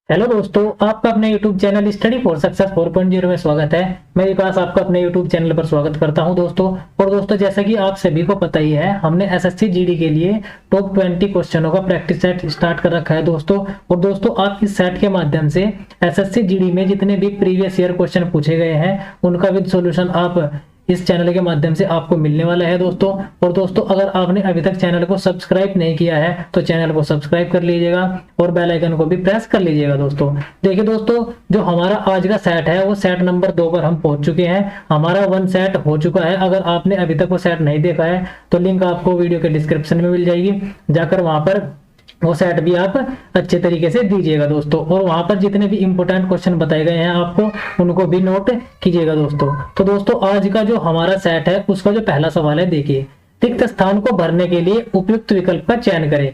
Hello दोस्तों, आपका अपने YouTube channel study for success 4.0 में स्वागत है। मैं विकास आपका अपने YouTube चैनल पर स्वागत करता हूं दोस्तों। और दोस्तों, जैसा कि आप सभी को पता ही है, हमने एसएससी जीडी के लिए टॉप 20 क्वेश्चनों का प्रैक्टिस सेट स्टार्ट कर रखा है दोस्तों। और दोस्तों, आप इस सेट के माध्यम से एसएससी जीडी में जितने भी प्रीवियस ईयर क्वेश्चन पूछे गए हैं उनका विद सोल्यूशन आप इस चैनल के माध्यम से आपको मिलने वाला है दोस्तों। और दोस्तों, अगर आपने अभी तक चैनल को सब्सक्राइब नहीं किया है तो चैनल को सब्सक्राइब कर लीजिएगा और बेल आइकन को भी प्रेस कर लीजिएगा दोस्तों। देखिए दोस्तों, जो हमारा आज का सेट है वो सेट नंबर 2 पर हम पहुंच चुके हैं। हमारा 1 सेट हो चुका है। अगर आपने अभी तक वो सेट नहीं देखा है तो लिंक आपको वीडियो के डिस्क्रिप्शन में मिल जाएगी, जाकर वहां पर वो सेट भी आप अच्छे तरीके से दीजिएगा दोस्तों। और वहां पर जितने भी इंपोर्टेंट क्वेश्चन बताए गए हैं आपको उनको भी नोट कीजिएगा दोस्तों। तो दोस्तों, आज का जो हमारा सेट है उसका जो पहला सवाल है, देखिए, रिक्त स्थान को भरने के लिए उपयुक्त विकल्प का चयन करें।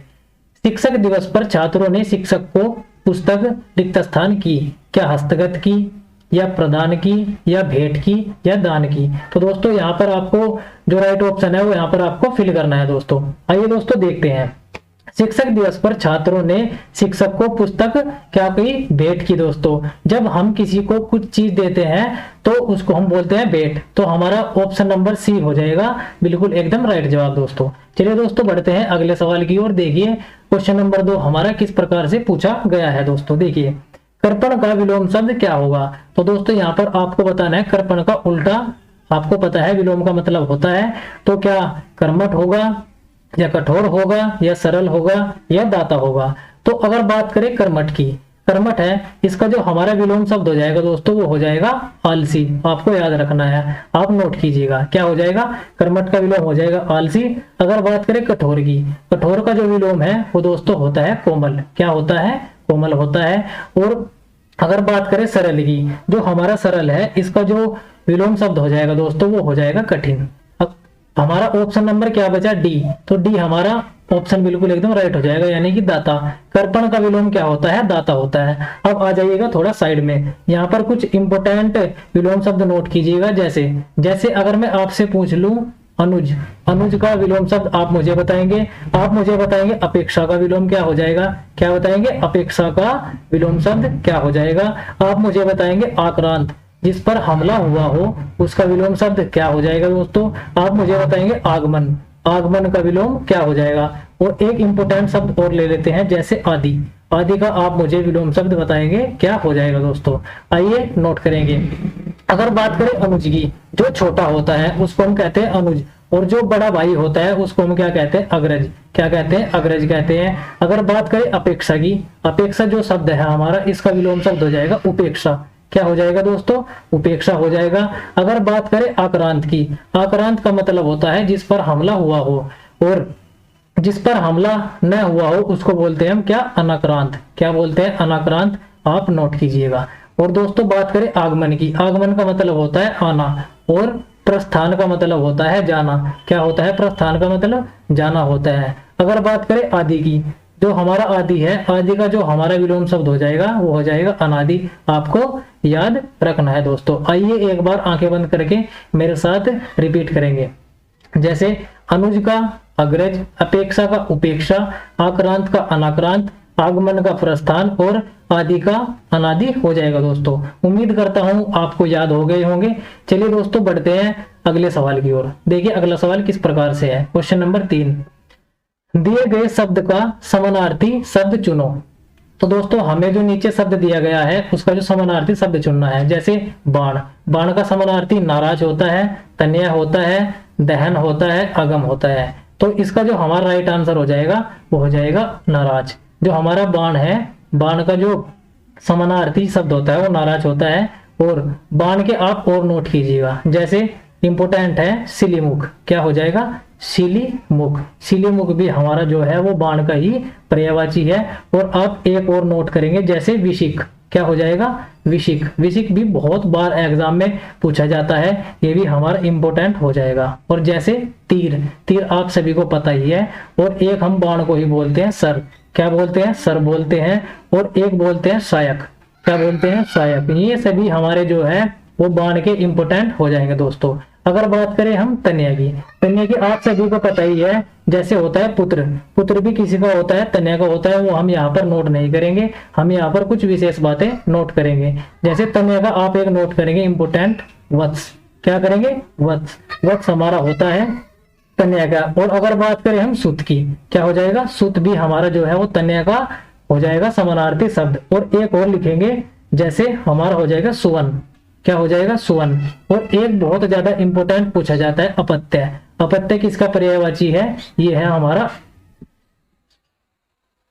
शिक्षक दिवस पर छात्रों ने शिक्षक को पुस्तक रिक्त स्थान की, क्या हस्तगत की या प्रदान की या भेंट की या दान की। तो दोस्तों, यहाँ पर आपको जो राइट ऑप्शन है वो यहाँ पर आपको फिल करना है दोस्तों। आइए दोस्तों देखते हैं। शिक्षक दिवस पर छात्रों ने शिक्षक को पुस्तक क्या की, भेंट की दोस्तों। जब हम किसी को कुछ चीज देते हैं तो उसको हम बोलते हैं भेंट। तो हमारा ऑप्शन नंबर सी हो जाएगा, बिल्कुल एकदम राइट जवाब दोस्तों। चलिए दोस्तों, बढ़ते हैं अगले सवाल की ओर। देखिए, क्वेश्चन नंबर 2 हमारा किस प्रकार से पूछा गया है दोस्तों। देखिए, कर्पण का विलोम शब्द क्या होगा। तो दोस्तों, यहाँ पर आपको बताना है कर्पण का उल्टा। आपको पता है विलोम का मतलब होता है, तो क्या कर्मठ होगा या कठोर होगा या सरल होगा या दाता होगा। तो अगर बात करें कर्मठ की, कर्मठ है, इसका जो हमारा विलोम शब्द हो जाएगा दोस्तों वो हो जाएगा आलसी। आपको याद रखना है, आप नोट कीजिएगा, क्या हो जाएगा, कर्मठ का विलोम हो जाएगा आलसी। अगर बात करें कठोर की, कठोर का जो विलोम है वो दोस्तों होता है कोमल। क्या होता है, कोमल होता है। और अगर बात करें सरल की, जो हमारा सरल है इसका जो विलोम शब्द हो जाएगा दोस्तों वो हो जाएगा कठिन। हमारा ऑप्शन नंबर क्या बचा, डी। तो डी हमारा ऑप्शन बिल्कुल एकदम राइट हो जाएगा, यानी कि दाता। कर्पण का विलोम क्या होता है, दाता होता है। अब आ जाइएगा थोड़ा साइड में, यहाँ पर कुछ इंपोर्टेंट विलोम शब्द नोट कीजिएगा। जैसे जैसे अगर मैं आपसे पूछ लूं अनुज, अनुज का विलोम शब्द आप मुझे बताएंगे। आप मुझे बताएंगे अपेक्षा का विलोम क्या हो जाएगा, क्या बताएंगे, अपेक्षा का विलोम शब्द क्या हो जाएगा। आप मुझे बताएंगे आक्रांत, जिस पर हमला हुआ हो उसका विलोम शब्द क्या हो जाएगा दोस्तों। आप मुझे बताएंगे आगमन, आगमन का विलोम क्या हो जाएगा। और एक इंपोर्टेंट शब्द और ले लेते हैं, जैसे आदि, आदि का आप मुझे विलोम शब्द बताएंगे क्या हो जाएगा दोस्तों। आइए नोट करेंगे। अगर बात करें अनुज की, जो छोटा होता है उसको हम कहते हैं अनुज, और जो बड़ा भाई होता है उसको हम क्या कहते हैं, अग्रज। क्या कहते हैं, अग्रज कहते हैं। अगर बात करें अपेक्षा की, अपेक्षा जो शब्द है हमारा इसका विलोम शब्द हो जाएगा उपेक्षा। क्या हो जाएगा दोस्तों, उपेक्षा हो जाएगा। अगर बात करें आक्रांत की, आक्रांत का मतलब होता है जिस पर हमला हुआ हो, और जिस पर हमला न हुआ हो उसको बोलते हैं हम क्या, अनाक्रांत। क्या बोलते हैं, अनाक्रांत। आप नोट कीजिएगा। और दोस्तों, बात करें आगमन की, आगमन का मतलब होता है आना, और प्रस्थान का मतलब होता है जाना। क्या होता है, प्रस्थान का मतलब जाना होता है। अगर बात करें आदि की, जो हमारा आदि है, आदि का जो हमारा विलोम शब्द हो जाएगा वो हो जाएगा अनादि। आपको याद रखना है दोस्तों। आइए एक बार आंखें बंद करके मेरे साथ रिपीट करेंगे। जैसे अनुज का अग्रज, अपेक्षा का उपेक्षा, आक्रांत का अनाक्रांत, आगमन का प्रस्थान और आदि का अनादि हो जाएगा दोस्तों। उम्मीद करता हूं आपको याद हो गए होंगे। चलिए दोस्तों, बढ़ते हैं अगले सवाल की ओर। देखिए, अगला सवाल किस प्रकार से है। क्वेश्चन नंबर 3, दिए गए शब्द का समानार्थी शब्द चुनो। तो दोस्तों, हमें जो नीचे शब्द दिया गया है उसका जो समानार्थी शब्द चुनना है। जैसे बाण, बाण का समानार्थी नाराज होता है, तन्य होता है, दहन होता है, अगम होता है। तो इसका जो हमारा राइट आंसर हो जाएगा वो हो जाएगा नाराज। जो हमारा बाण है, बाण का जो समानार्थी शब्द होता है वो नाराज होता है। और बाण के आप और नोट कीजिएगा। जैसे इंपोर्टेंट है सिलीमुख, क्या हो जाएगा, सिलीमुख। सिलीमुख भी हमारा जो है वो बाण का ही पर्यायवाची है। और आप एक और नोट करेंगे, जैसे विशिक, क्या हो जाएगा, विशिक। विशिक भी बहुत बार एग्जाम में पूछा जाता है, ये भी हमारा इंपोर्टेंट हो जाएगा। और जैसे तीर, तीर आप सभी को पता ही है। और एक हम बाण को ही बोलते हैं सर, क्या बोलते हैं, सर बोलते हैं। और एक बोलते हैं सहायक, क्या बोलते हैं, सहायक। ये सभी हमारे जो है वो बाण के इंपोर्टेंट हो जाएंगे दोस्तों। अगर बात करें हम तन्या की आप सभी को पता ही है, जैसे होता है पुत्र, पुत्र भी किसी का होता है, तन्या का होता है, वो हम यहाँ पर नोट नहीं करेंगे, हम यहाँ पर कुछ विशेष बातें नोट करेंगे। जैसे तन्या का आप एक नोट करेंगे इंपोर्टेंट, वत्स, क्या करेंगे, वत्स, वत्स हमारा होता है तन्या का। और अगर बात करें हम सुत की, क्या हो जाएगा, सुत भी हमारा जो है वो तन्या का हो जाएगा समानार्थी शब्द। और एक और लिखेंगे, जैसे हमारा हो जाएगा सुवन, क्या हो जाएगा, सुवन। और एक बहुत ज्यादा इंपॉर्टेंट पूछा जाता है अपत्य, अपत्य किसका पर्यायवाची है, ये है हमारा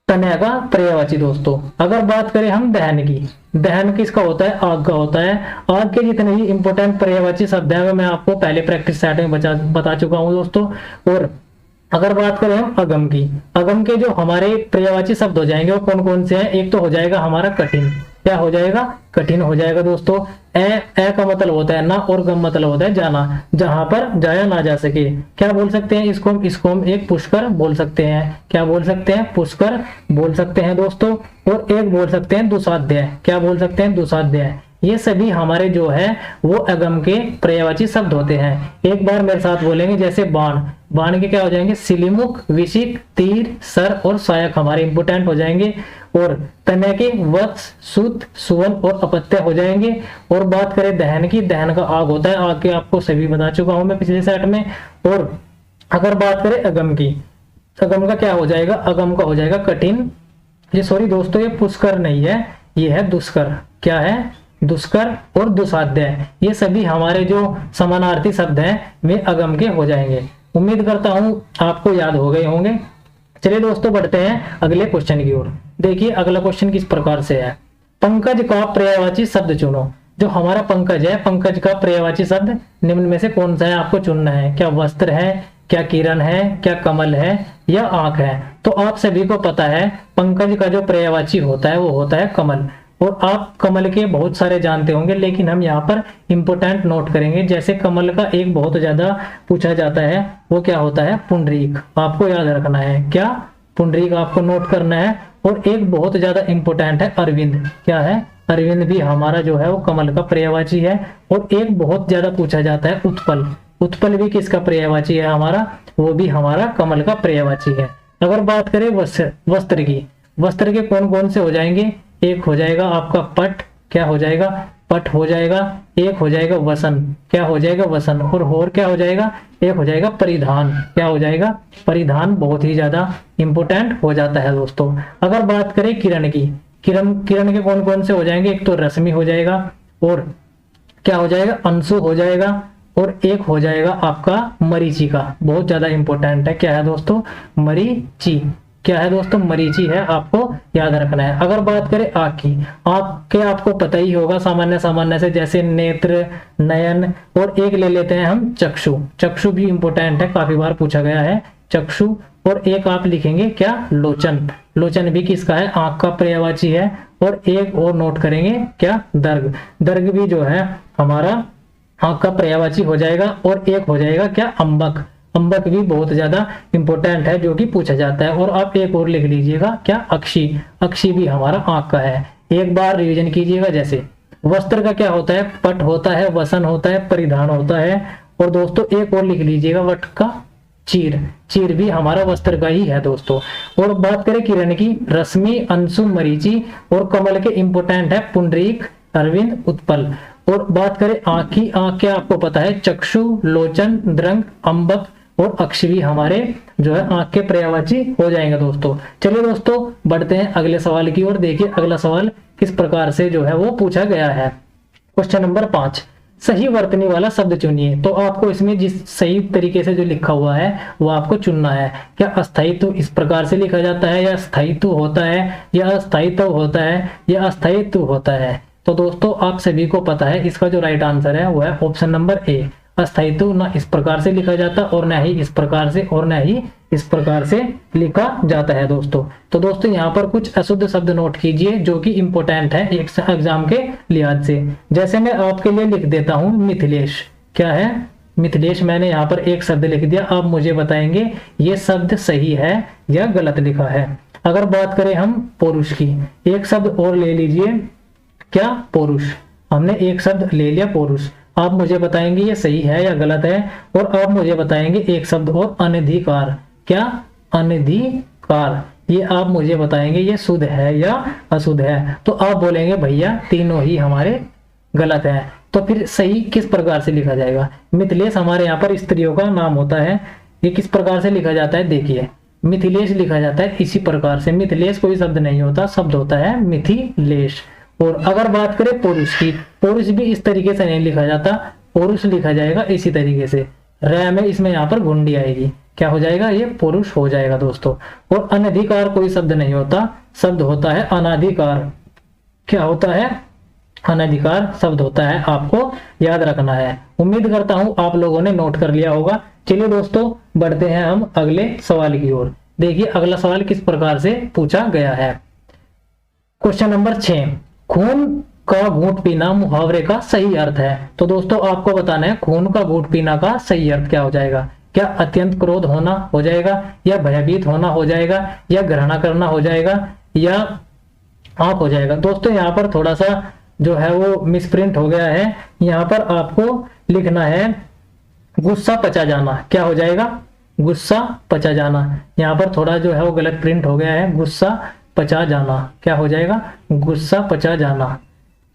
तन्या का पर्यायवाची दोस्तों। अगर बात करें हम दहन की, दहन किसका होता है, आग का होता है। आग के जितने भी इंपॉर्टेंट पर्यायवाची शब्द है मैं आपको पहले प्रैक्टिस सेट में बता चुका हूं दोस्तों। और अगर बात करें हम अगम की, अगम के जो हमारे पर्यायवाची शब्द हो जाएंगे वो कौन कौन से हैं, एक तो हो जाएगा हमारा कठिन, क्या हो जाएगा, कठिन हो जाएगा दोस्तों। ए का मतलब होता है ना, और गम मतलब होता है जाना, जहां पर जाया ना जा सके, क्या बोल सकते हैं इसको हम एक पुष्कर बोल सकते हैं, क्या बोल सकते हैं, पुष्कर बोल सकते हैं दोस्तों। और एक बोल सकते हैं दुसाध्य, क्या बोल सकते हैं, दुसाध्य। ये सभी हमारे जो है वो अगम के पर्यायवाची शब्द होते हैं। एक बार मेरे साथ बोलेंगे, जैसे बाण, बाण के क्या हो जाएंगे, सिलिमुख, विशिक, तीर, सर और सहायक हमारे इंपोर्टेंट हो जाएंगे। और तन्या के वत्स, सुत, सुवन और अपत्य हो जाएंगे। और बात करें दहन की, दहन का आग होता है, आग के आपको सभी बता चुका हूं मैं पिछले सेट में। और अगर बात करें अगम की, अगम का क्या हो जाएगा, अगम का हो जाएगा कठिन, ये सॉरी दोस्तों ये पुष्कर नहीं है, ये है दुष्कर, क्या है, दुष्कर और दुसाध्य। ये सभी हमारे जो समानार्थी शब्द हैं वे अगम के हो जाएंगे। उम्मीद करता हूं आपको याद हो गए होंगे। चलिए दोस्तों बढ़ते हैं अगले क्वेश्चन की ओर। देखिए अगला क्वेश्चन किस प्रकार से है, पंकज का पर्यायवाची शब्द चुनो। जो हमारा पंकज है, पंकज का पर्यायवाची शब्द निम्न में से कौन सा है आपको चुनना है, क्या वस्त्र है, क्या किरण है, क्या कमल है, या आंख है। तो आप सभी को पता है पंकज का जो पर्यायवाची होता है वो होता है कमल। और आप कमल के बहुत सारे जानते होंगे, लेकिन हम यहाँ पर इंपोर्टेंट नोट करेंगे। जैसे कमल का एक बहुत ज्यादा पूछा जाता है, वो क्या होता है, पुंडरीक, आपको याद रखना है, क्या, पुंडरीक आपको नोट करना है। और एक बहुत ज्यादा इंपोर्टेंट है अरविंद, क्या है, अरविंद भी हमारा जो है वो कमल का पर्यायवाची है। और एक बहुत ज्यादा पूछा जाता है उत्पल, उत्पल भी किसका पर्यायवाची है हमारा, वो भी हमारा कमल का पर्यायवाची है। अगर बात करें वस्त्र की, वस्त्र के कौन कौन से हो जाएंगे, एक हो जाएगा आपका पट, क्या हो जाएगा, पट हो जाएगा। एक हो जाएगा वसन, क्या हो जाएगा, वसन। और क्या हो जाएगा, एक हो जाएगा परिधान, क्या हो जाएगा, परिधान बहुत ही ज्यादा इंपोर्टेंट हो जाता है दोस्तों। अगर बात करें किरण की, किरण के कौन कौन से हो जाएंगे, एक तो रश्मि हो जाएगा, और क्या हो जाएगा, अंशु हो जाएगा। और एक हो जाएगा आपका मरीचि का, बहुत ज्यादा इंपॉर्टेंट है, क्या है दोस्तों, मरीचि, क्या है दोस्तों, मरीचि है, आपको याद रखना है। अगर बात करें आँख की, आँख के आपको पता ही होगा सामान्य से, जैसे नेत्र, नयन। और एक ले लेते हैं हम चक्षु, चक्षु भी इंपॉर्टेंट है, काफी बार पूछा गया है चक्षु। और एक आप लिखेंगे क्या, लोचन, लोचन भी किसका है, आंख का पर्यायवाची है। और एक और नोट करेंगे क्या, दर्ग, दर्ग भी जो है हमारा आंख का पर्यायवाची हो जाएगा। और एक हो जाएगा क्या, अंबक, अंबक भी बहुत ज्यादा इंपॉर्टेंट है जो कि पूछा जाता है। और आप एक और लिख लीजिएगा क्या, अक्षी, अक्षी भी हमारा आंख का है। एक बार रिवीजन कीजिएगा, जैसे वस्त्र का क्या होता है, पट होता है, वसन होता है, परिधान होता है। और दोस्तों एक और लिख लीजिएगा वट का चीर, चीर भी हमारा वस्त्र का ही है दोस्तों। और बात करें किरण की, रश्मि, अंशु, मरीचि। और कमल के इंपोर्टेंट है पुंडरीक, अरविंद, उत्पल। और बात करें आंख की, आंख के आपको पता है चक्षु, लोचन, द्रंग, अंबक और अक्षवी हमारे जो है आंख के पर्यायवाची हो जाएंगे दोस्तों। चलिए दोस्तों बढ़ते हैं अगले सवाल की ओर। देखिए अगला सवाल किस प्रकार से जो है वो पूछा गया है। क्वेश्चन नंबर 5, सही वर्तनी वाला शब्द चुनिए। तो आपको इसमें जिस सही तरीके से जो लिखा हुआ है वो आपको चुनना है। क्या अस्थायित्व इस प्रकार से लिखा जाता है, या स्थायित्व होता है, या अस्थायित्व होता है, या अस्थायित्व होता है। तो दोस्तों आप सभी को पता है इसका जो राइट आंसर है वो है ऑप्शन नंबर ए, अस्थायित्व ना इस प्रकार से लिखा जाता और ना ही इस प्रकार से, और ना ही इस प्रकार से लिखा जाता है दोस्तों। तो दोस्तों यहाँ पर कुछ अशुद्ध शब्द नोट कीजिए जो कि इंपोर्टेंट है एक एग्जाम के लिहाज से। जैसे मैं आपके लिए लिख देता हूं मिथिलेश, क्या है, मिथिलेश। मैंने यहाँ पर एक शब्द लिख दिया, आप मुझे बताएंगे ये शब्द सही है या गलत लिखा है। अगर बात करें हम पुरुष की, एक शब्द और ले लीजिए, क्या, पुरुष, हमने एक शब्द ले लिया पुरुष। आप मुझे बताएंगे ये सही है या गलत है, और आप मुझे बताएंगे एक शब्द और, अनधिकार। क्या? अनधिकार। ये आप मुझे बताएंगे ये शुद्ध है या अशुद्ध है। तो आप बोलेंगे भैया तीनों ही हमारे गलत है। तो फिर सही किस प्रकार से लिखा जाएगा? मिथिलेश हमारे यहाँ पर स्त्रियों का नाम होता है। ये किस प्रकार से लिखा जाता है? देखिए, मिथिलेश लिखा जाता है इसी प्रकार से। मिथिलेश कोई शब्द नहीं होता, शब्द होता है मिथिलेश। और अगर बात करें पुरुष की, पुरुष भी इस तरीके से नहीं लिखा जाता, पुरुष लिखा जाएगा इसी तरीके से। र में इसमें यहाँ पर घुंडी आएगी, क्या हो जाएगा? ये पुरुष हो जाएगा दोस्तों। और अनधिकार कोई शब्द नहीं होता, शब्द होता है अनाधिकार। क्या होता है? अनधिकार शब्द होता है, आपको याद रखना है। उम्मीद करता हूं आप लोगों ने नोट कर लिया होगा। चलिए दोस्तों, बढ़ते हैं हम अगले सवाल की ओर। देखिए अगला सवाल किस प्रकार से पूछा गया है। क्वेश्चन नंबर 6, खून का घूंट पीना मुहावरे का सही अर्थ है। तो दोस्तों आपको बताना है खून का घूंट पीना का सही अर्थ क्या हो जाएगा। क्या अत्यंत क्रोध होना हो जाएगा, या भयभीत होना हो जाएगा, या घृणा करना हो जाएगा, या आप हो जाएगा। दोस्तों यहाँ पर थोड़ा सा जो है वो मिसप्रिंट हो गया है। यहाँ पर आपको लिखना है गुस्सा पचा जाना। क्या हो जाएगा? गुस्सा पचा जाना। यहाँ पर थोड़ा जो है वो गलत प्रिंट हो गया है, गुस्सा पचा जाना। क्या हो जाएगा? गुस्सा पचा जाना।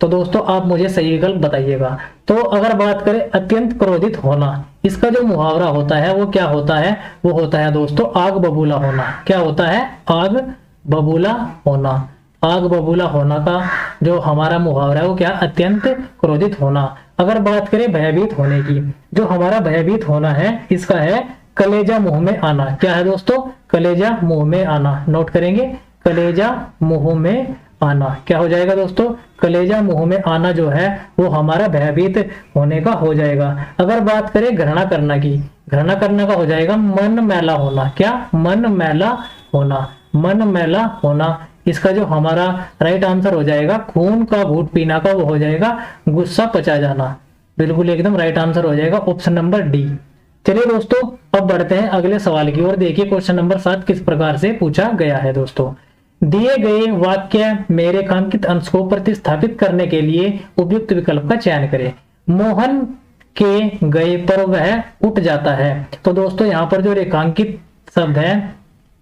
तो दोस्तों आप मुझे सही विकल्प बताइएगा। तो अगर बात करें अत्यंत क्रोधित होना, इसका जो मुहावरा होता है वो क्या होता है? वो होता है दोस्तों आग बबूला होना। क्या होता है? आग बबूला होना। आग बबूला होना का जो हमारा मुहावरा है वो क्या? अत्यंत क्रोधित होना। अगर बात करें भयभीत होने की, जो हमारा भयभीत होना है इसका है कलेजा मुंह में आना। क्या है दोस्तों? कलेजा मुंह में आना। नोट करेंगे, कलेजा मुंह में आना। क्या हो जाएगा दोस्तों? कलेजा मुंह में आना जो है वो हमारा भयभीत होने का हो जाएगा। अगर बात करें घृणा करना की, घृणा करने का हो जाएगा मन मैला होना। क्या? मन मैला होना। मन मैला होना। इसका जो हमारा राइट आंसर हो जाएगा खून का घूंट पीना का, वो हो जाएगा गुस्सा पचा जाना। बिल्कुल एकदम राइट आंसर हो जाएगा ऑप्शन नंबर डी। चलिए दोस्तों अब बढ़ते हैं अगले सवाल की ओर। देखिए क्वेश्चन नंबर 7 किस प्रकार से पूछा गया है दोस्तों। दिए गए वाक्य में रेखांकित अंश को प्रतिस्थापित करने के लिए उपयुक्त विकल्प का चयन करें। मोहन के गए पर वह उठ जाता है। तो दोस्तों यहाँ पर जो रेखांकित शब्द है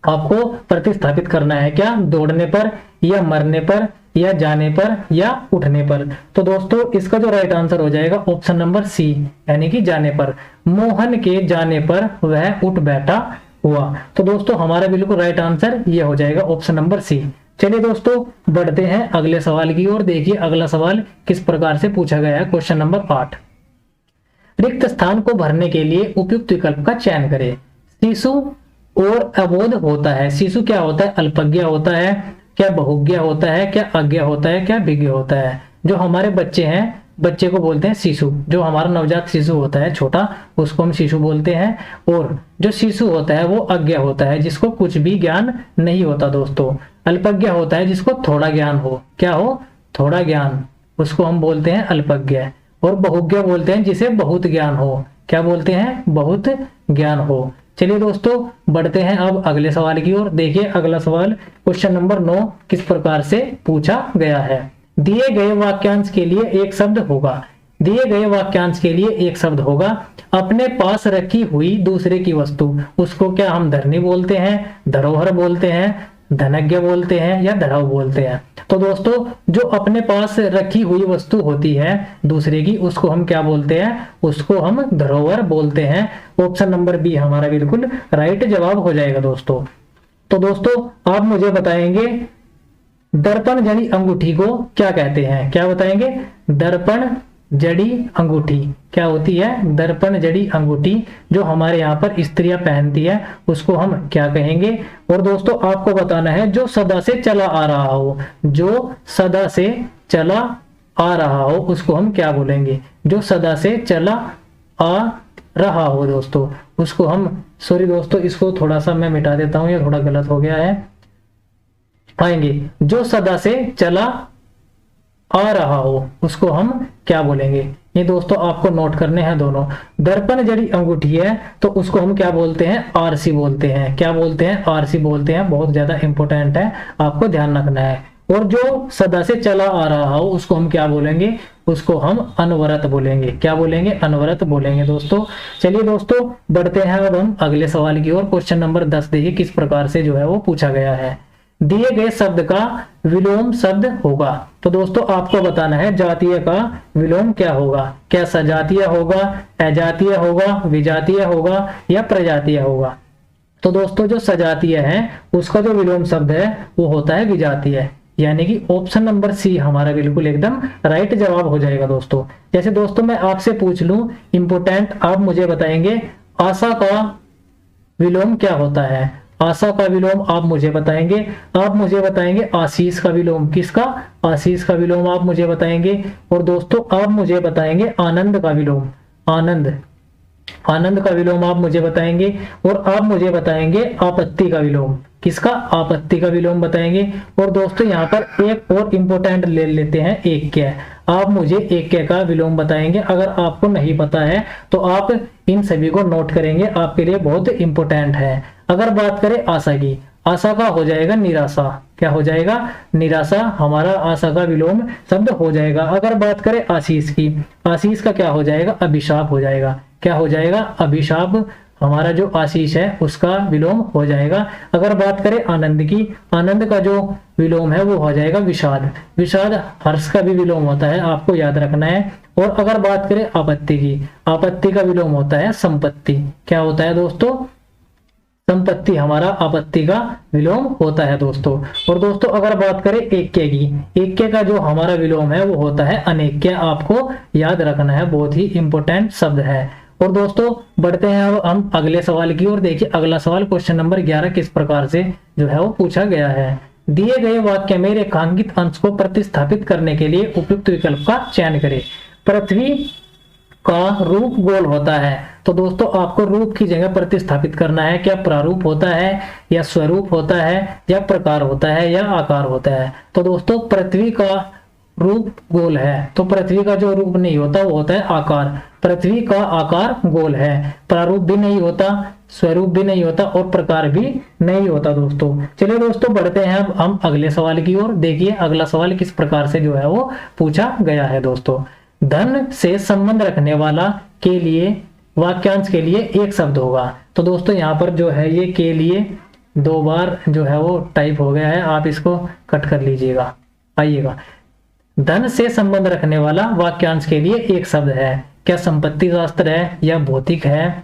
आपको प्रतिस्थापित करना है। क्या? दौड़ने पर, या मरने पर, या जाने पर, या उठने पर। तो दोस्तों इसका जो राइट आंसर हो जाएगा ऑप्शन नंबर सी, यानी कि जाने पर। मोहन के जाने पर वह उठ बैठा हुआ। तो दोस्तों हमारा बिल्कुल राइट आंसर ये हो जाएगा ऑप्शन नंबर सी। चलिए दोस्तों बढ़ते हैं अगले सवाल की ओर। देखिए अगला सवाल किस प्रकार से पूछा गया है। क्वेश्चन नंबर 8, रिक्त स्थान को भरने के लिए उपयुक्त विकल्प का चयन करें। शिशु और अबोध होता है। शिशु क्या होता है? अल्पज्ञ होता है। क्या बहुज्ञ होता है? क्या अज्ञ होता है? क्या विज्ञ होता है? जो हमारे बच्चे हैं, बच्चे को बोलते हैं शिशु। जो हमारा नवजात शिशु होता है छोटा, उसको हम शिशु बोलते हैं। और जो शिशु होता है वो अज्ञ होता है, जिसको कुछ भी ज्ञान नहीं होता दोस्तों। अल्पज्ञ होता है जिसको थोड़ा ज्ञान हो। क्या हो? थोड़ा ज्ञान, उसको हम बोलते हैं अल्पज्ञ। और बहुज्ञ बोलते हैं जिसे बहुत ज्ञान हो। क्या बोलते हैं? बहुत ज्ञान हो। चलिए दोस्तों बढ़ते हैं अब अगले सवाल की ओर। देखिए अगला सवाल क्वेश्चन नंबर 9 किस प्रकार से पूछा गया है। दिए गए वाक्यांश के लिए एक शब्द होगा। दिए गए वाक्यांश के लिए एक शब्द होगा। अपने पास रखी हुई दूसरे की वस्तु, उसको क्या हम धरनी बोलते हैं, धरोहर बोलते हैं, धनज्ञ बोलते हैं, या धराव बोलते हैं। तो दोस्तों जो अपने पास रखी हुई वस्तु होती है दूसरे की, उसको हम क्या बोलते हैं? उसको हम धरोहर बोलते हैं। ऑप्शन नंबर बी हमारा बिल्कुल राइट जवाब हो जाएगा दोस्तों। तो दोस्तों आप मुझे बताएंगे दर्पण जड़ी अंगूठी को क्या कहते हैं। क्या बताएंगे? दर्पण जड़ी अंगूठी क्या होती है? दर्पण जड़ी अंगूठी जो हमारे यहाँ पर स्त्रियां पहनती है उसको हम क्या कहेंगे। और दोस्तों आपको बताना है जो सदा से चला आ रहा हो, जो सदा से चला आ रहा हो उसको हम क्या बोलेंगे। जो सदा से चला आ रहा हो दोस्तों उसको हम, सॉरी दोस्तों इसको थोड़ा सा मैं मिटा देता हूं, ये थोड़ा गलत हो गया है। आएंगे जो सदा से चला आ रहा हो उसको हम क्या बोलेंगे। ये दोस्तों आपको नोट करने हैं दोनों। दर्पण जड़ी अंगूठी है तो उसको हम क्या बोलते हैं? आरसी बोलते हैं। क्या बोलते हैं? आरसी बोलते हैं। बहुत ज्यादा इंपॉर्टेंट है, आपको ध्यान रखना है। और जो सदा से चला आ रहा हो उसको हम क्या बोलेंगे, उसको हम अनवरत बोलेंगे। क्या बोलेंगे, अनवरत बोलेंगे दोस्तों। चलिए दोस्तों बढ़ते हैं अब हम अगले सवाल की ओर। क्वेश्चन नंबर 10 देखिए किस प्रकार से जो है वो पूछा गया है। दिए गए शब्द का विलोम शब्द होगा। तो दोस्तों आपको बताना है जातीय का विलोम क्या होगा। क्या सजातीय होगा, अजातीय होगा, विजातीय होगा या प्रजातीय होगा। तो दोस्तों जो सजातीय है उसका जो विलोम शब्द है वो होता है विजातीय, यानी कि ऑप्शन नंबर सी हमारा बिल्कुल एकदम राइट जवाब हो जाएगा दोस्तों। जैसे दोस्तों मैं आपसे पूछ लूं इम्पोर्टेंट, आप मुझे बताएंगे आशा का विलोम क्या होता है। आशा का विलोम आप मुझे बताएंगे, आप मुझे बताएंगे आशीष का विलोम। किसका, आशीष का विलोम आप मुझे बताएंगे। और दोस्तों आप मुझे बताएंगे आनंद का विलोम, आनंद, आनंद का विलोम आप मुझे बताएंगे। और आप मुझे बताएंगे आपत्ति का विलोम। किसका, आपत्ति का विलोम बताएंगे। और दोस्तों यहाँ पर एक और इंपॉर्टेंट ले लेते हैं ऐक्य। आप मुझे ऐक्य का विलोम बताएंगे। अगर आपको नहीं पता है तो आप इन सभी को नोट करेंगे, आपके लिए बहुत इंपॉर्टेंट है। अगर बात करें आशा की, आशा का हो जाएगा निराशा। क्या हो जाएगा, निराशा हमारा आशा का विलोम शब्द हो जाएगा। अगर बात करें आशीष की, आशीष का क्या हो जाएगा, अभिशाप हो जाएगा। क्या हो जाएगा, अभिशाप हमारा जो आशीष है उसका विलोम हो जाएगा। अगर बात करें आनंद की, आनंद का जो विलोम है वो हो जाएगा विषाद। विषाद हर्ष का भी विलोम होता है, आपको याद रखना है। और अगर बात करें आपत्ति की, आपत्ति का विलोम होता है संपत्ति। क्या होता है दोस्तों, संपत्ति हमारा आपत्ति का विलोम होता है दोस्तों। और दोस्तों अगर बात करें ऐक्य की, ऐक्य का जो हमारा विलोम है वो होता है अनैक्य। आपको याद रखना है, बहुत ही इंपॉर्टेंट शब्द है। और दोस्तों बढ़ते हैं अब हम अगले सवाल की ओर। देखिए अगला सवाल क्वेश्चन नंबर 11 किस प्रकार से जो है वो पूछा गया है। दिए गए वाक्य में रेखांकित अंश को प्रतिस्थापित करने के लिए उपयुक्त विकल्प का चयन करें। पृथ्वी का रूप गोल होता है। तो दोस्तों आपको रूप की जगह प्रतिस्थापित करना है। क्या प्रारूप होता है या स्वरूप होता है या प्रकार होता है या आकार होता है। तो दोस्तों पृथ्वी का रूप गोल है, तो पृथ्वी का जो रूप नहीं होता वो होता है आकार। पृथ्वी का आकार गोल है, प्रारूप भी नहीं होता, स्वरूप भी नहीं होता और प्रकार भी नहीं होता दोस्तों। चलिए दोस्तों बढ़ते हैं अब हम अगले सवाल की ओर। देखिए अगला सवाल किस प्रकार से जो है वो पूछा गया है दोस्तों। धन से संबंध रखने वाला के लिए वाक्यांश के लिए एक शब्द होगा। तो दोस्तों यहाँ पर जो है ये के लिए 2 बार जो है वो टाइप हो गया है, आप इसको कट कर लीजिएगा। आइएगा, धन से संबंध रखने वाला वाक्यांश के लिए एक शब्द है। क्या संपत्ति शास्त्र है या भौतिक है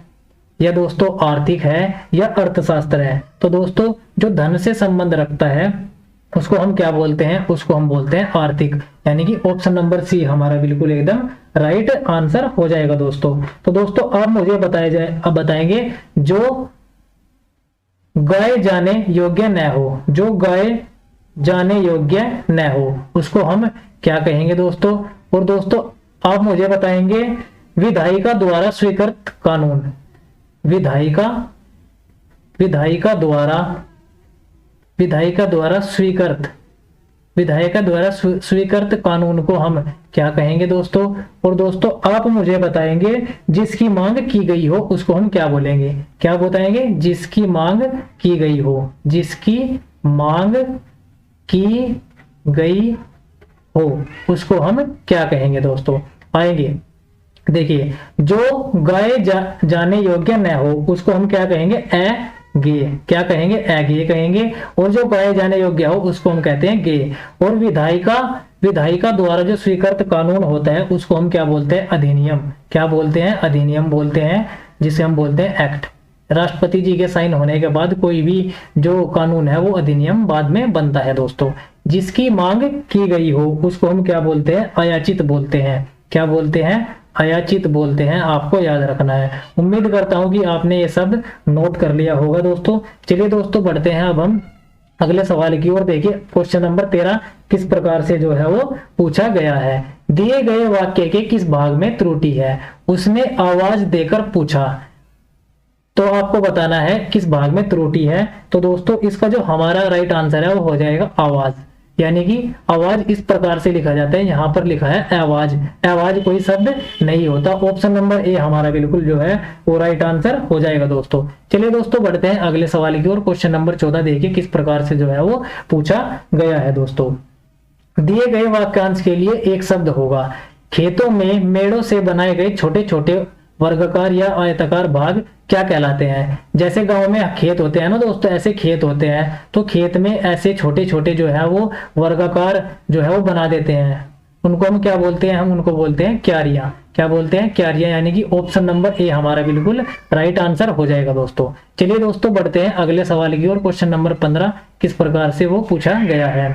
या दोस्तों आर्थिक है या अर्थशास्त्र है। तो दोस्तों जो धन से संबंध रखता है उसको हम क्या बोलते हैं, उसको हम बोलते हैं आर्थिक, यानी कि ऑप्शन नंबर सी हमारा बिल्कुल एकदम राइट आंसर हो जाएगा दोस्तों। तो दोस्तों आप मुझे अब बताएंगे जो गाए जाने योग्य न हो, जो गाए जाने योग्य न हो उसको हम क्या कहेंगे दोस्तों। और दोस्तों आप मुझे बताएंगे विधायिका द्वारा स्वीकृत कानून, विधायिका द्वारा स्वीकृत कानून को हम क्या कहेंगे दोस्तों। और दोस्तों आप मुझे बताएंगे जिसकी मांग की गई हो उसको हम क्या बोलेंगे। क्या बताएंगे, जिसकी मांग की गई हो, जिसकी मांग की गई हो उसको हम क्या कहेंगे दोस्तों। आएंगे देखिए जो गाए जाने योग्य न हो उसको हम क्या कहेंगे, अज्ञेय। क्या कहेंगे, अज्ञेय कहेंगे। और जो गाए जाने योग्य हो उसको हम कहते हैं ज्ञेय। और विधायिका द्वारा जो स्वीकृत कानून होता है उसको हम क्या बोलते हैं, अधिनियम। क्या बोलते हैं, अधिनियम बोलते हैं, जिसे हम बोलते हैं एक्ट। राष्ट्रपति जी के साइन होने के बाद कोई भी जो कानून है वो अधिनियम बाद में बनता है दोस्तों। जिसकी मांग की गई हो उसको हम क्या बोलते हैं, अयाचित बोलते हैं। क्या बोलते हैं, अयाचित बोलते हैं। आपको याद रखना है। उम्मीद करता हूं कि आपने ये सब नोट कर लिया होगा दोस्तों। चलिए दोस्तों बढ़ते हैं अब हम अगले सवाल की ओर। देखिए क्वेश्चन नंबर 13 किस प्रकार से जो है वो पूछा गया है। दिए गए वाक्य के किस भाग में त्रुटि है। उसने आवाज देकर पूछा, तो आपको बताना है किस भाग में त्रुटि है। तो दोस्तों इसका जो हमारा राइट आंसर है वो हो जाएगा आवाज, यानी कि आवाज इस प्रकार से लिखा जाता है। यहाँ पर लिखा है आवाज, आवाज कोई शब्द नहीं होता। ऑप्शन नंबर ए हमारा बिल्कुल जो है वो राइट आंसर हो जाएगा दोस्तों। चलिए दोस्तों बढ़ते हैं अगले सवाल की ओर। क्वेश्चन नंबर 14 देखिए किस प्रकार से जो है वो पूछा गया है दोस्तों। दिए गए वाक्यांश के लिए एक शब्द होगा। खेतों में मेड़ों से बनाए गए छोटे छोटे वर्गाकार या आयताकार भाग क्या कहलाते हैं। जैसे गांव में खेत होते हैं ना दोस्तों, ऐसे खेत होते हैं, तो खेत में ऐसे छोटे छोटे जो है वो वर्गाकार जो है वो बना देते हैं, उनको हम क्या बोलते हैं, हम उनको बोलते हैं क्यारियां। क्या बोलते हैं? क्यारियां। यानी कि ऑप्शन नंबर ए हमारा बिल्कुल राइट आंसर हो जाएगा दोस्तों। चलिए दोस्तों बढ़ते हैं अगले सवाल की ओर। क्वेश्चन नंबर 15 किस प्रकार से वो पूछा गया है।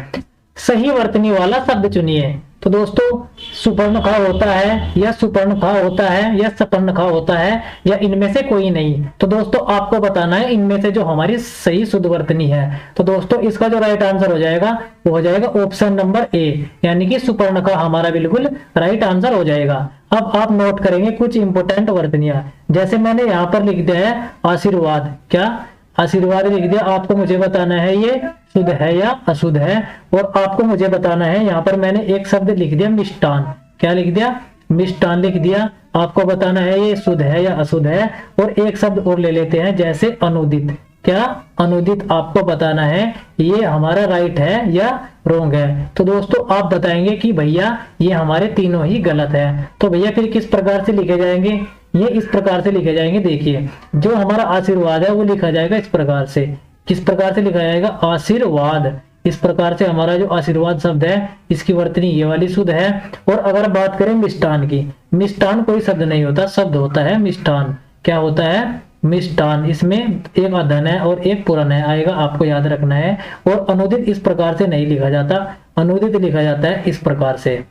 सही वर्तनी वाला शब्द चुनिए। तो दोस्तों सुपर्णखा होता है या सुपर्णखा होता है या सपर्णखा होता है या इनमें से कोई नहीं। तो दोस्तों आपको बताना है इनमें से जो हमारी सही शुद्ध वर्तनी है। तो दोस्तों इसका जो राइट आंसर हो जाएगा वो हो जाएगा ऑप्शन नंबर ए, यानी कि सुपर्णखा हमारा बिल्कुल राइट आंसर हो जाएगा। अब आप नोट करेंगे कुछ इंपोर्टेंट वर्तनियां। जैसे मैंने यहाँ पर लिख दिया है आशीर्वाद। क्या? आशीर्वाद लिख दिया। आपको मुझे बताना है ये शुद्ध है या अशुद्ध है। और आपको मुझे बताना है, यहाँ पर मैंने एक शब्द लिख दिया मिष्टान। क्या लिख दिया? मिष्टान लिख दिया। आपको बताना है ये शुद्ध है या अशुद्ध है। और एक शब्द और ले लेते हैं, जैसे अनुदित। क्या? अनुदित। आपको बताना है ये हमारा राइट है या रॉन्ग है। तो दोस्तों आप बताएंगे कि भैया ये हमारे तीनों ही गलत है। तो भैया फिर किस प्रकार से लिखे जाएंगे? ये इस प्रकार से लिखे जाएंगे। देखिए जो हमारा आशीर्वाद है वो लिखा जाएगा इस प्रकार से। किस प्रकार से लिखा जाएगा? आशीर्वाद। इस प्रकार से हमारा जो आशीर्वाद शब्द है इसकी वर्तनी ये वाली शुद्ध है। और अगर बात करें मिष्टान की, मिष्टान कोई शब्द नहीं होता, शब्द होता है मिष्टान। क्या होता है? मिष्टान। इसमें एक अधन है और एक पुरन है आएगा, आपको याद रखना है। और अनुदित इस प्रकार से नहीं लिखा जाता, अनुदित लिखा जाता है इस प्रकार से।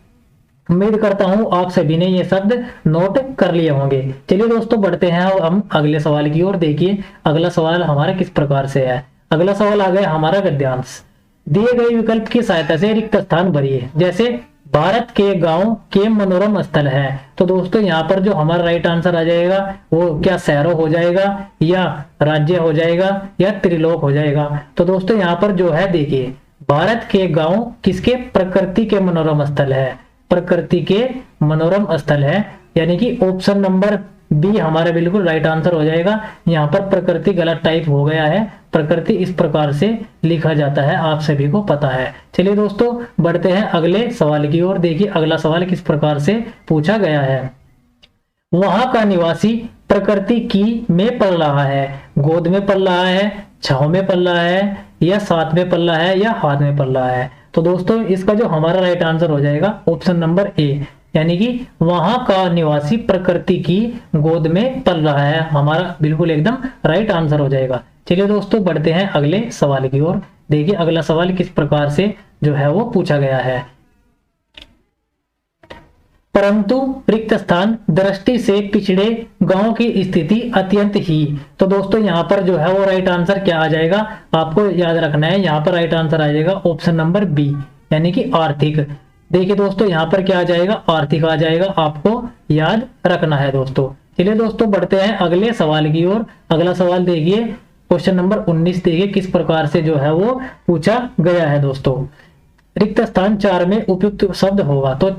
उम्मीद करता हूं आप सभी ने ये शब्द नोट कर लिए होंगे। चलिए दोस्तों बढ़ते हैं हम अगले सवाल की ओर। देखिए अगला सवाल हमारा किस प्रकार से है। अगला सवाल आ गया हमारा गद्यांश। दिए गए विकल्प की सहायता से रिक्त स्थान भरिए। जैसे भारत के गांव के मनोरम स्थल है। तो दोस्तों यहाँ पर जो हमारा राइट आंसर आ जाएगा वो क्या शहरों हो जाएगा या राज्य हो जाएगा या त्रिलोक हो जाएगा। तो दोस्तों यहाँ पर जो है देखिए भारत के गांव किसके? प्रकृति के मनोरम स्थल है। प्रकृति के मनोरम स्थल है, यानी कि ऑप्शन नंबर बी हमारा बिल्कुल राइट आंसर हो जाएगा। यहाँ पर प्रकृति गलत टाइप हो गया है, प्रकृति इस प्रकार से लिखा जाता है, आप सभी को पता है। चलिए दोस्तों बढ़ते हैं अगले सवाल की ओर। देखिए अगला सवाल किस प्रकार से पूछा गया है। वहां का निवासी प्रकृति की में पल रहा है। गोद में पल रहा है, छाव में पल रहा है या साथ में पल रहा है या हाथ में पल रहा है। तो दोस्तों इसका जो हमारा राइट आंसर हो जाएगा ऑप्शन नंबर ए, यानी कि वहां का निवासी प्रकृति की गोद में पल रहा है, हमारा बिल्कुल एकदम राइट आंसर हो जाएगा। चलिए दोस्तों बढ़ते हैं अगले सवाल की ओर। देखिए अगला सवाल किस प्रकार से जो है वो पूछा गया है। परंतु रिक्त स्थान दृष्टि से पिछड़े गांव की स्थिति अत्यंत ही। तो दोस्तों यहाँ पर जो है वो राइट आंसर क्या आ जाएगा, आपको याद रखना है। यहाँ पर राइट आंसर आ जाएगा ऑप्शन नंबर बी, यानी कि आर्थिक। देखिए दोस्तों यहाँ पर क्या आ जाएगा? आर्थिक आ जाएगा, आपको याद रखना है दोस्तों। चलिए दोस्तों बढ़ते हैं अगले सवाल की ओर। अगला सवाल देखिए क्वेश्चन नंबर 19। देखिए किस प्रकार से जो है वो पूछा गया है दोस्तों। रिक्त स्थान 4 में उपयुक्त शब्द होगा। तो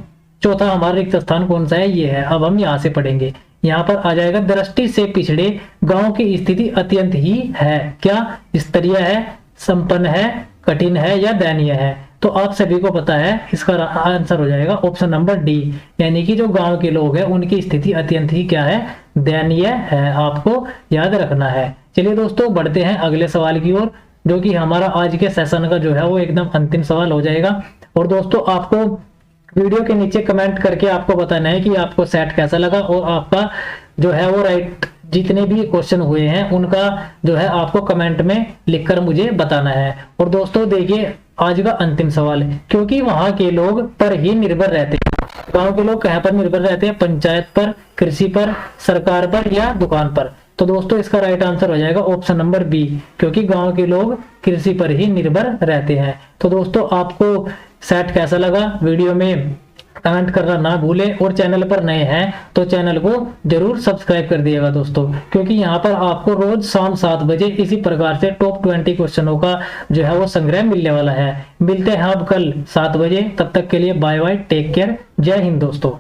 चौथा हमारा रिक्त स्थान कौन सा है? ये है। अब हम यहाँ से पढ़ेंगे। यहाँ पर आ जाएगा दृष्टि से पिछड़े गांव की स्थिति अत्यंत ही है। क्या? स्तरीय है, संपन्न है, कठिन है या दयनीय है। तो आप सभी को पता है इसका आंसर हो जाएगा ऑप्शन नंबर डी, यानी कि जो गांव के लोग हैं उनकी स्थिति अत्यंत ही क्या है? दयनीय है, आपको याद रखना है। चलिए दोस्तों बढ़ते हैं अगले सवाल की ओर, जो कि हमारा आज के सेशन का जो है वो एकदम अंतिम सवाल हो जाएगा। और दोस्तों आपको वीडियो के नीचे कमेंट करके आपको बताना है कि आपको सेट कैसा लगा और आपका जो है वो राइट जितने भी क्वेश्चन हुए हैं उनका जो है आपको कमेंट में लिखकर मुझे बताना है। और दोस्तों देखिए आज का अंतिम सवाल, क्योंकि वहां के लोग पर ही निर्भर रहते हैं। गांव के लोग कहां पर निर्भर रहते हैं? पंचायत पर, कृषि पर, सरकार पर या दुकान पर। तो दोस्तों इसका राइट आंसर हो जाएगा ऑप्शन नंबर बी, क्योंकि गांव के लोग कृषि पर ही निर्भर रहते हैं। तो दोस्तों आपको सेट कैसा लगा वीडियो में कमेंट करना ना भूलें। और चैनल पर नए हैं तो चैनल को जरूर सब्सक्राइब कर दिएगा दोस्तों, क्योंकि यहाँ पर आपको रोज शाम 7 बजे इसी प्रकार से टॉप 20 क्वेश्चनों का जो है वो संग्रह मिलने वाला है। मिलते हैं अब कल 7 बजे, तब तक के लिए बाय बाय, टेक केयर, जय हिंद दोस्तों।